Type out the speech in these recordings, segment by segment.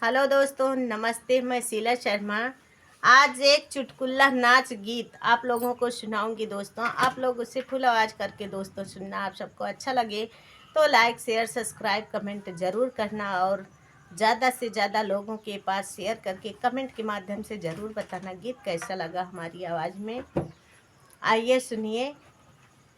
Hello दोस्तों, नमस्ते। मैं शीला शर्मा आज एक चुटकुला नाच गीत आप लोगों को सुनाऊंगी। दोस्तों, आप लोग उसे फुल आवाज़ करके दोस्तों सुनना। आप सबको अच्छा लगे तो लाइक शेयर सब्सक्राइब कमेंट ज़रूर करना और ज़्यादा से ज़्यादा लोगों के पास शेयर करके कमेंट के माध्यम से ज़रूर बताना गीत कैसा लगा हमारी आवाज़ में। आइए सुनिए।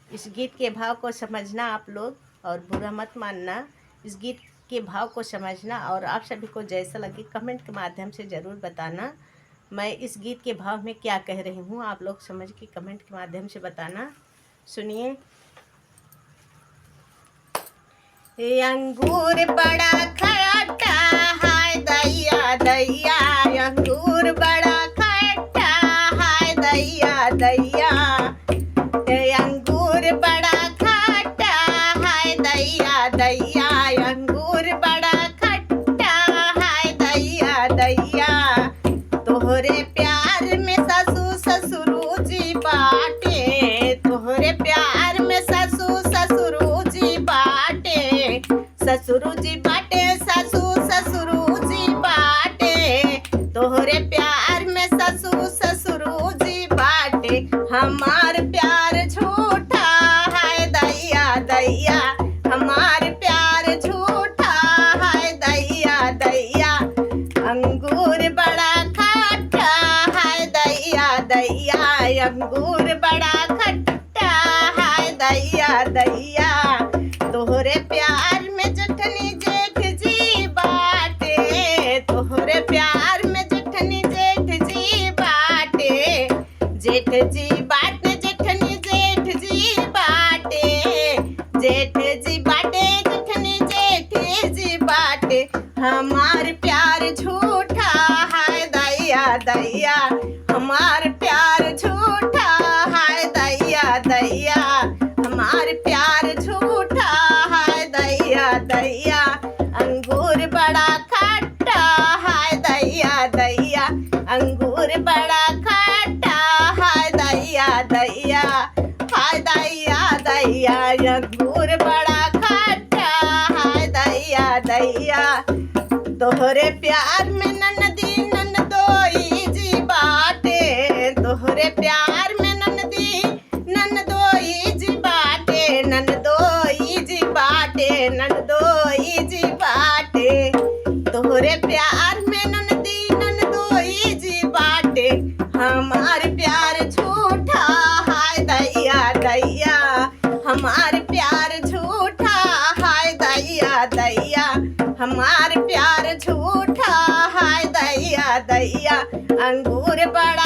इस गीत के भाव को समझना आप लोग और बुरा मत मानना। इस गीत के भाव को समझना और आप सभी को जैसा लगे कमेंट के माध्यम से ज़रूर बताना। मैं इस गीत के भाव में क्या कह रही हूँ आप लोग समझ के कमेंट के माध्यम से बताना। सुनिए। ये अंगूर बड़ा खट्टा हाय दैया दैया, अंगूर बड़ा खट्टा हाय दैया दैया, अंगूर बड़ा खट्टा हाय दैया दैया, अंगूर बड़ा खट्टा हाय दैया दैया। तोहरे प्यार में ससुर ससुर जी बाटे, तोहरे प्यार में ससुर ससुर जी बाटे, ससुर जी बाटे ससुर ससुर जी बाटे, तोहरे प्यार में ससुर ससुर जी बाटे। हमार प्यार झूठा है दैया दैया, हमार प्यार झूठा है दैया दैया, अंगूर बड़ा खट्टा है दैया दैया, अंगूर बड़ा खट्टा है दैया दैया। तोहरे प्यार में जठनी जेठ जी बाटे, तोहरे प्यार में जठनी जेठ जी बाटे, जेठ जी बाटे जेठनी जेठ जी बाटे, जेठ जी बाटे जेठनी जेठ जी बाटे। हमार प्यार झूठा है दैया दैया, हमार प्यार झूठा है दैया दैया, हमार प्यार झूठा है दैया दैया। अंगूर बड़ा खट्टा है दैया दैया, अंगूर बड़ा खट्टा है दैया दैया, हाय दैया दैया, अंगूर बड़ा खट्टा है दैया दैया। तोहरे प्यार में ननदी ननदोई जी बाटे, तोहरे प्यार में ननदी ननदोई जी बाटे, ननदोई जी बाटे, ननदोई जी बाटे, तोहरे प्यार में ननदी ननदोई जी बाटे। हमार प्यार झूठा है दैया दैया, हमार प्यार झूठा है दैया दैया, हमार प्यार झूठा है दैया दैया। अंगूर बड़ा